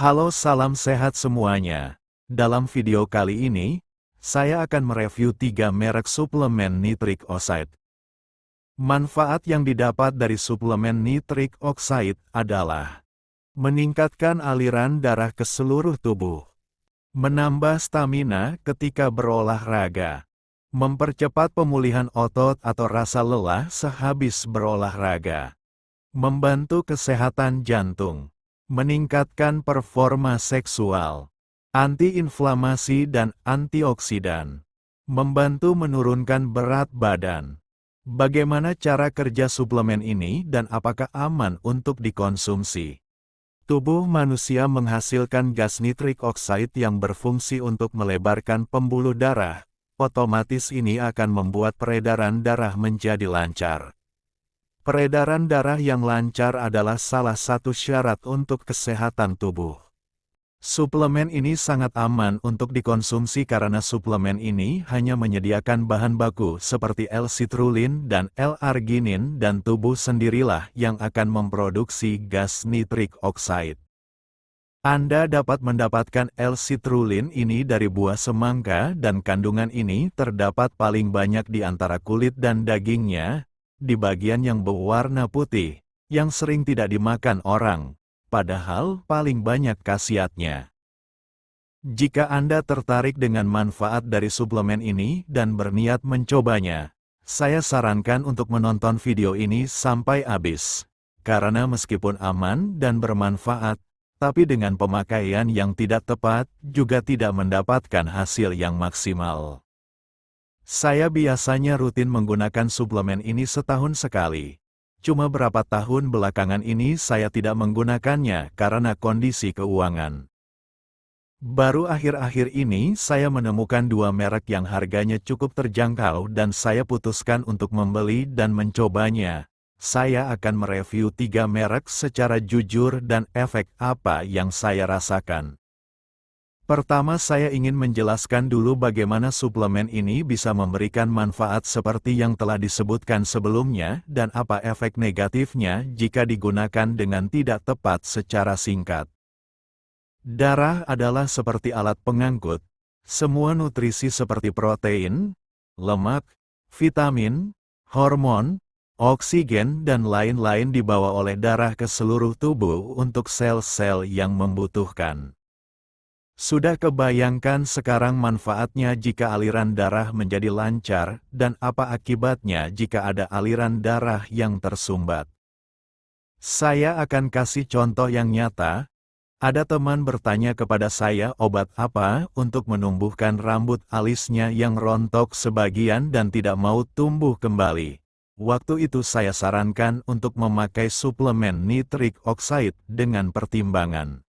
Halo, salam sehat semuanya. Dalam video kali ini, saya akan mereview 3 merek suplemen nitric oxide. Manfaat yang didapat dari suplemen nitric oxide adalah meningkatkan aliran darah ke seluruh tubuh, menambah stamina ketika berolahraga, mempercepat pemulihan otot atau rasa lelah sehabis berolahraga, membantu kesehatan jantung, meningkatkan performa seksual, anti-inflamasi dan antioksidan, membantu menurunkan berat badan. Bagaimana cara kerja suplemen ini dan apakah aman untuk dikonsumsi? Tubuh manusia menghasilkan gas nitric oxide yang berfungsi untuk melebarkan pembuluh darah. Otomatis ini akan membuat peredaran darah menjadi lancar. Peredaran darah yang lancar adalah salah satu syarat untuk kesehatan tubuh. Suplemen ini sangat aman untuk dikonsumsi karena suplemen ini hanya menyediakan bahan baku seperti L-citrulline dan L-arginin dan tubuh sendirilah yang akan memproduksi gas nitric oxide. Anda dapat mendapatkan L-citrulline ini dari buah semangka dan kandungan ini terdapat paling banyak di antara kulit dan dagingnya, di bagian yang berwarna putih, yang sering tidak dimakan orang, padahal paling banyak khasiatnya. Jika Anda tertarik dengan manfaat dari suplemen ini dan berniat mencobanya, saya sarankan untuk menonton video ini sampai habis. Karena meskipun aman dan bermanfaat, tapi dengan pemakaian yang tidak tepat, juga tidak mendapatkan hasil yang maksimal. Saya biasanya rutin menggunakan suplemen ini setahun sekali. Cuma berapa tahun belakangan ini saya tidak menggunakannya karena kondisi keuangan. Baru akhir-akhir ini saya menemukan 2 merek yang harganya cukup terjangkau dan saya putuskan untuk membeli dan mencobanya. Saya akan mereview 3 merek secara jujur dan efek apa yang saya rasakan. Pertama, saya ingin menjelaskan dulu bagaimana suplemen ini bisa memberikan manfaat seperti yang telah disebutkan sebelumnya dan apa efek negatifnya jika digunakan dengan tidak tepat secara singkat. Darah adalah seperti alat pengangkut. Semua nutrisi seperti protein, lemak, vitamin, hormon, oksigen dan lain-lain dibawa oleh darah ke seluruh tubuh untuk sel-sel yang membutuhkan. Sudah kebayangkan sekarang manfaatnya jika aliran darah menjadi lancar, dan apa akibatnya jika ada aliran darah yang tersumbat. Saya akan kasih contoh yang nyata. Ada teman bertanya kepada saya obat apa untuk menumbuhkan rambut alisnya yang rontok sebagian dan tidak mau tumbuh kembali. Waktu itu saya sarankan untuk memakai suplemen nitric oxide dengan pertimbangan.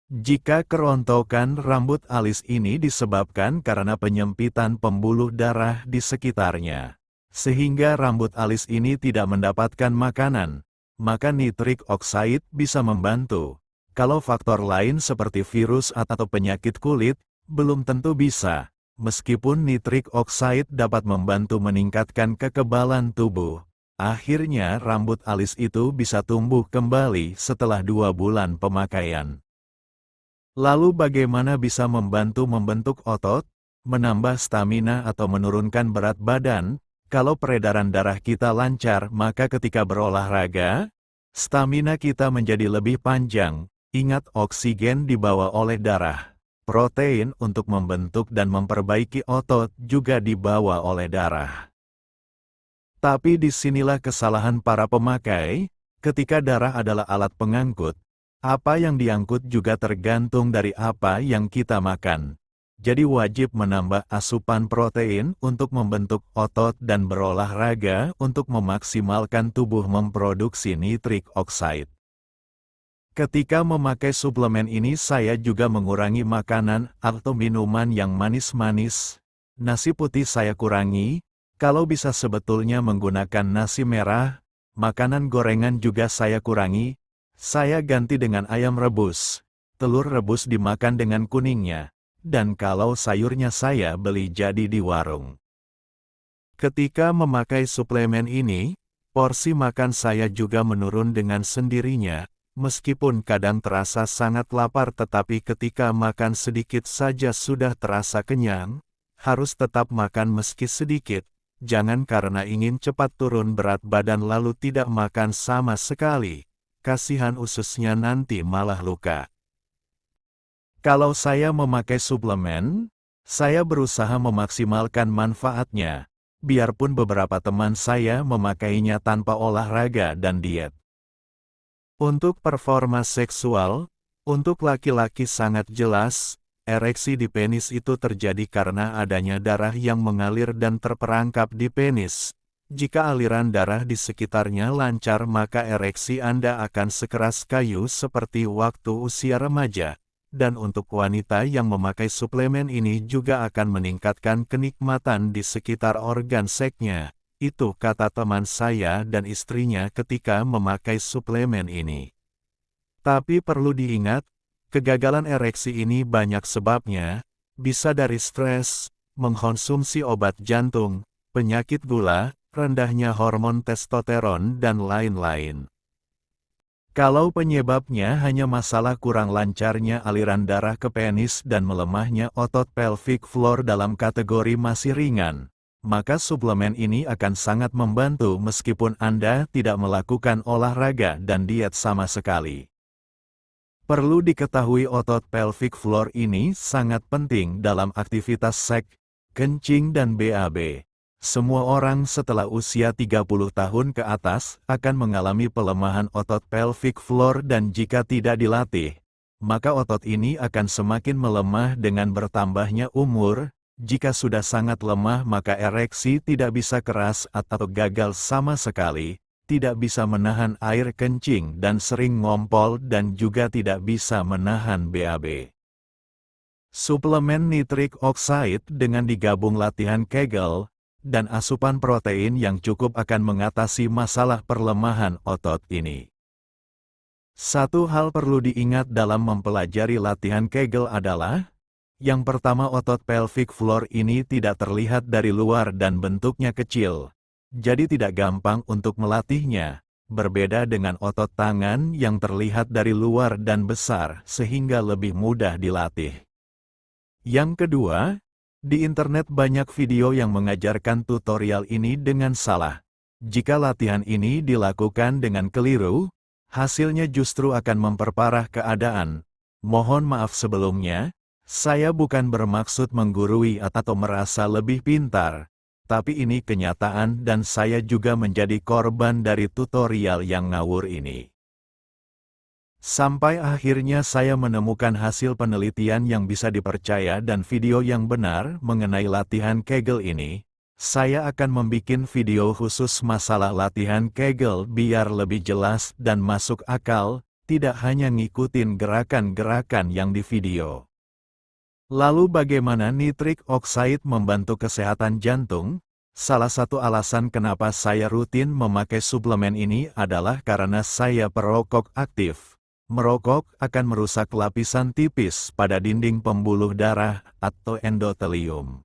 Jika kerontokan rambut alis ini disebabkan karena penyempitan pembuluh darah di sekitarnya, sehingga rambut alis ini tidak mendapatkan makanan, maka nitric oxide bisa membantu. Kalau faktor lain seperti virus atau penyakit kulit, belum tentu bisa, meskipun nitric oxide dapat membantu meningkatkan kekebalan tubuh. Akhirnya rambut alis itu bisa tumbuh kembali setelah 2 bulan pemakaian. Lalu bagaimana bisa membantu membentuk otot, menambah stamina atau menurunkan berat badan? Kalau peredaran darah kita lancar, maka ketika berolahraga, stamina kita menjadi lebih panjang. Ingat, oksigen dibawa oleh darah. Protein untuk membentuk dan memperbaiki otot juga dibawa oleh darah. Tapi disinilah kesalahan para pemakai, ketika darah adalah alat pengangkut. Apa yang diangkut juga tergantung dari apa yang kita makan. Jadi wajib menambah asupan protein untuk membentuk otot dan berolahraga untuk memaksimalkan tubuh memproduksi nitric oxide. Ketika memakai suplemen ini saya juga mengurangi makanan atau minuman yang manis-manis. Nasi putih saya kurangi, kalau bisa sebetulnya menggunakan nasi merah. Makanan gorengan juga saya kurangi. Saya ganti dengan ayam rebus, telur rebus dimakan dengan kuningnya, dan kalau sayurnya saya beli jadi di warung. Ketika memakai suplemen ini, porsi makan saya juga menurun dengan sendirinya, Meskipun kadang terasa sangat lapar tetapi ketika makan sedikit saja sudah terasa kenyang, harus tetap makan meski sedikit, jangan karena ingin cepat turun berat badan lalu tidak makan sama sekali, kasihan ususnya nanti malah luka. Kalau saya memakai suplemen, saya berusaha memaksimalkan manfaatnya, biarpun beberapa teman saya memakainya tanpa olahraga dan diet. Untuk performa seksual, untuk laki-laki sangat jelas, ereksi di penis itu terjadi karena adanya darah yang mengalir dan terperangkap di penis. Jika aliran darah di sekitarnya lancar maka ereksi Anda akan sekeras kayu seperti waktu usia remaja. Dan untuk wanita yang memakai suplemen ini juga akan meningkatkan kenikmatan di sekitar organ seksnya. Itu kata teman saya dan istrinya ketika memakai suplemen ini. Tapi perlu diingat, kegagalan ereksi ini banyak sebabnya, bisa dari stres, mengkonsumsi obat jantung, penyakit gula, rendahnya hormon testosteron dan lain-lain. Kalau penyebabnya hanya masalah kurang lancarnya aliran darah ke penis dan melemahnya otot pelvic floor dalam kategori masih ringan, maka suplemen ini akan sangat membantu meskipun Anda tidak melakukan olahraga dan diet sama sekali. Perlu diketahui otot pelvic floor ini sangat penting dalam aktivitas seks, kencing dan BAB. Semua orang setelah usia 30 tahun ke atas akan mengalami pelemahan otot pelvic floor dan jika tidak dilatih, maka otot ini akan semakin melemah dengan bertambahnya umur. Jika sudah sangat lemah maka ereksi tidak bisa keras atau gagal sama sekali, tidak bisa menahan air kencing dan sering ngompol dan juga tidak bisa menahan BAB. Suplemen nitrik oxide dengan digabung latihan Kegel dan asupan protein yang cukup akan mengatasi masalah perlemahan otot ini. Satu hal perlu diingat dalam mempelajari latihan Kegel adalah, yang pertama otot pelvic floor ini tidak terlihat dari luar dan bentuknya kecil, jadi tidak gampang untuk melatihnya, berbeda dengan otot tangan yang terlihat dari luar dan besar sehingga lebih mudah dilatih. Yang kedua, di internet banyak video yang mengajarkan tutorial ini dengan salah. Jika latihan ini dilakukan dengan keliru, hasilnya justru akan memperparah keadaan. Mohon maaf sebelumnya, saya bukan bermaksud menggurui atau merasa lebih pintar, tapi ini kenyataan dan saya juga menjadi korban dari tutorial yang ngawur ini. Sampai akhirnya saya menemukan hasil penelitian yang bisa dipercaya dan video yang benar mengenai latihan Kegel ini. Saya akan membuat video khusus masalah latihan Kegel biar lebih jelas dan masuk akal, tidak hanya ngikutin gerakan-gerakan yang di video. Lalu bagaimana nitrik oxide membantu kesehatan jantung? Salah satu alasan kenapa saya rutin memakai suplemen ini adalah karena saya perokok aktif. Merokok akan merusak lapisan tipis pada dinding pembuluh darah atau endotelium.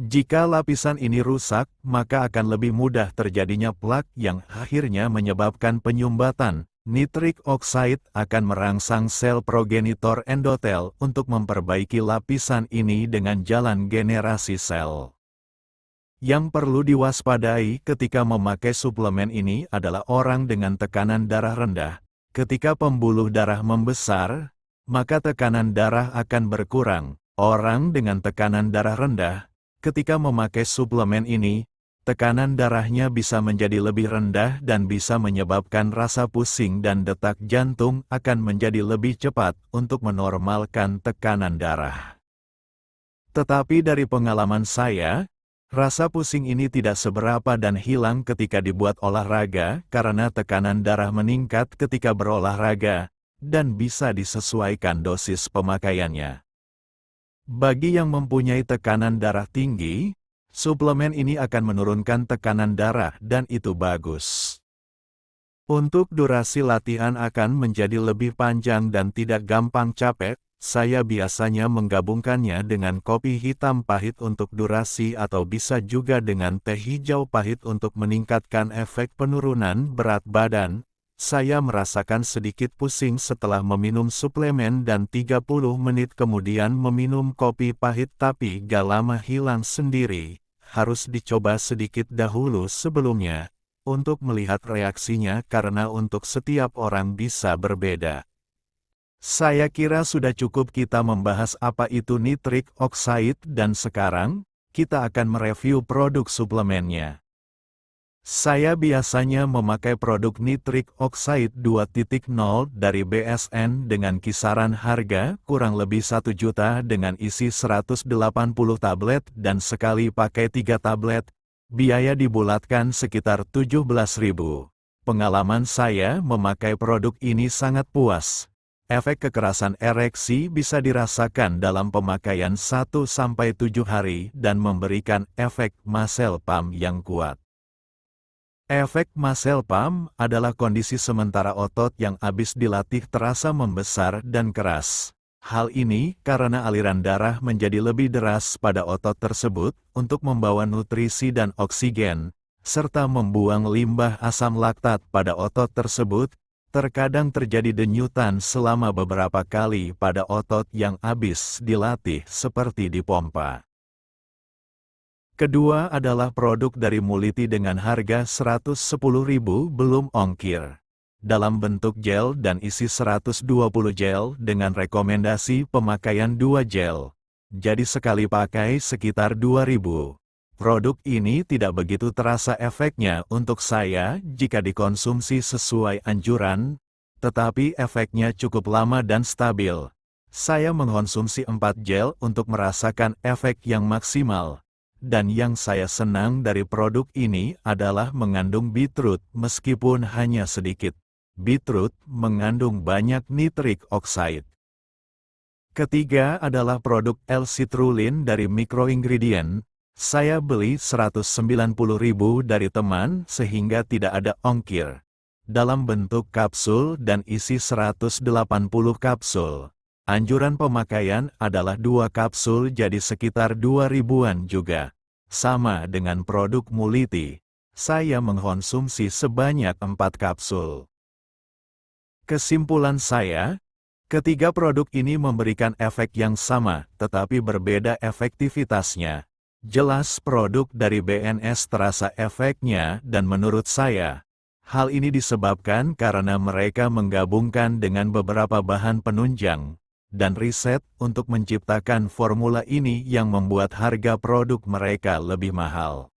Jika lapisan ini rusak, maka akan lebih mudah terjadinya plak yang akhirnya menyebabkan penyumbatan. Nitrik oxide akan merangsang sel progenitor endotel untuk memperbaiki lapisan ini dengan jalan generasi sel. Yang perlu diwaspadai ketika memakai suplemen ini adalah orang dengan tekanan darah rendah. Ketika pembuluh darah membesar, maka tekanan darah akan berkurang. Orang dengan tekanan darah rendah, ketika memakai suplemen ini, tekanan darahnya bisa menjadi lebih rendah dan bisa menyebabkan rasa pusing dan detak jantung akan menjadi lebih cepat untuk menormalkan tekanan darah. Tetapi dari pengalaman saya, rasa pusing ini tidak seberapa dan hilang ketika dibuat olahraga karena tekanan darah meningkat ketika berolahraga, dan bisa disesuaikan dosis pemakaiannya. Bagi yang mempunyai tekanan darah tinggi, suplemen ini akan menurunkan tekanan darah dan itu bagus. Untuk durasi latihan akan menjadi lebih panjang dan tidak gampang capek. Saya biasanya menggabungkannya dengan kopi hitam pahit untuk durasi atau bisa juga dengan teh hijau pahit untuk meningkatkan efek penurunan berat badan. Saya merasakan sedikit pusing setelah meminum suplemen dan 30 menit kemudian meminum kopi pahit tapi gak lama hilang sendiri. Harus dicoba sedikit dahulu sebelumnya, untuk melihat reaksinya karena untuk setiap orang bisa berbeda. Saya kira sudah cukup kita membahas apa itu nitric oxide dan sekarang, kita akan mereview produk suplemennya. Saya biasanya memakai produk nitric oxide 2.0 dari BSN dengan kisaran harga kurang lebih 1 juta dengan isi 180 tablet dan sekali pakai 3 tablet, biaya dibulatkan sekitar 17.000. Pengalaman saya memakai produk ini sangat puas. Efek kekerasan ereksi bisa dirasakan dalam pemakaian 1-7 hari dan memberikan efek muscle pump yang kuat. Efek muscle pump adalah kondisi sementara otot yang habis dilatih terasa membesar dan keras. Hal ini karena aliran darah menjadi lebih deras pada otot tersebut untuk membawa nutrisi dan oksigen, serta membuang limbah asam laktat pada otot tersebut. Terkadang terjadi denyutan selama beberapa kali pada otot yang habis dilatih seperti dipompa. Kedua adalah produk dari Muliti dengan harga 110.000 belum ongkir. Dalam bentuk gel dan isi 120 gel dengan rekomendasi pemakaian 2 gel. Jadi sekali pakai sekitar 2.000. Produk ini tidak begitu terasa efeknya untuk saya jika dikonsumsi sesuai anjuran, tetapi efeknya cukup lama dan stabil. Saya mengkonsumsi 4 gel untuk merasakan efek yang maksimal. Dan yang saya senang dari produk ini adalah mengandung beetroot meskipun hanya sedikit. Beetroot mengandung banyak nitric oxide. Ketiga adalah produk L-citrulline dari Microingredient. Saya beli 190.000 dari teman sehingga tidak ada ongkir. Dalam bentuk kapsul dan isi 180 kapsul. Anjuran pemakaian adalah 2 kapsul jadi sekitar 2.000-an juga. Sama dengan produk Muliti, saya mengkonsumsi sebanyak 4 kapsul. Kesimpulan saya, ketiga produk ini memberikan efek yang sama, tetapi berbeda efektivitasnya. Jelas produk dari BNS terasa efeknya dan menurut saya, hal ini disebabkan karena mereka menggabungkan dengan beberapa bahan penunjang dan riset untuk menciptakan formula ini yang membuat harga produk mereka lebih mahal.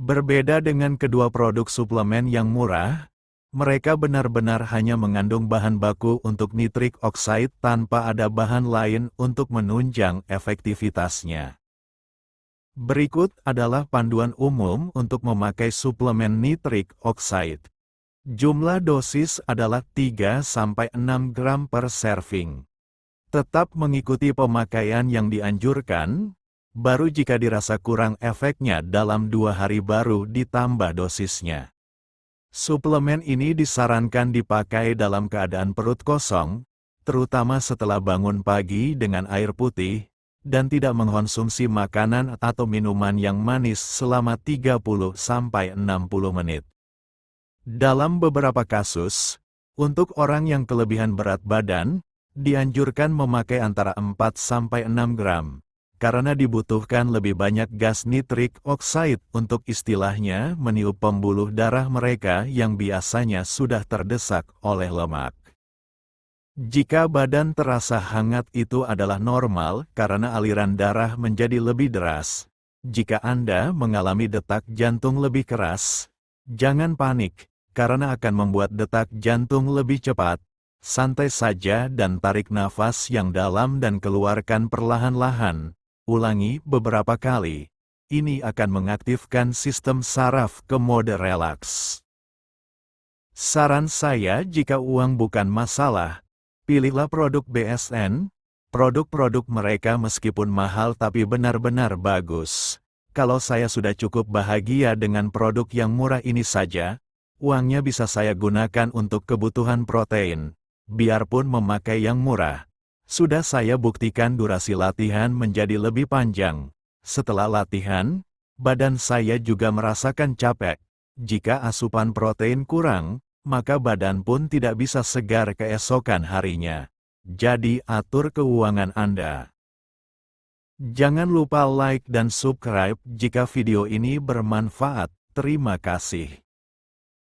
Berbeda dengan kedua produk suplemen yang murah, mereka benar-benar hanya mengandung bahan baku untuk nitric oxide tanpa ada bahan lain untuk menunjang efektivitasnya. Berikut adalah panduan umum untuk memakai suplemen nitric oxide. Jumlah dosis adalah 3-6 gram per serving. Tetap mengikuti pemakaian yang dianjurkan, baru jika dirasa kurang efeknya dalam 2 hari baru ditambah dosisnya. Suplemen ini disarankan dipakai dalam keadaan perut kosong, terutama setelah bangun pagi dengan air putih, dan tidak mengkonsumsi makanan atau minuman yang manis selama 30-60 menit. Dalam beberapa kasus, untuk orang yang kelebihan berat badan, dianjurkan memakai antara 4-6 gram, karena dibutuhkan lebih banyak gas nitric oxide untuk istilahnya meniup pembuluh darah mereka yang biasanya sudah terdesak oleh lemak. Jika badan terasa hangat itu adalah normal karena aliran darah menjadi lebih deras. Jika Anda mengalami detak jantung lebih keras, jangan panik. Karena akan membuat detak jantung lebih cepat, santai saja dan tarik nafas yang dalam dan keluarkan perlahan-lahan. Ulangi beberapa kali. Ini akan mengaktifkan sistem saraf ke mode relaks. Saran saya jika uang bukan masalah, pilihlah produk BSN. Produk-produk mereka meskipun mahal tapi benar-benar bagus. Kalau saya sudah cukup bahagia dengan produk yang murah ini saja, uangnya bisa saya gunakan untuk kebutuhan protein, biarpun memakai yang murah. Sudah saya buktikan durasi latihan menjadi lebih panjang. Setelah latihan, badan saya juga merasakan capek. Jika asupan protein kurang, maka badan pun tidak bisa segar keesokan harinya. Jadi atur keuangan Anda. Jangan lupa like dan subscribe jika video ini bermanfaat. Terima kasih.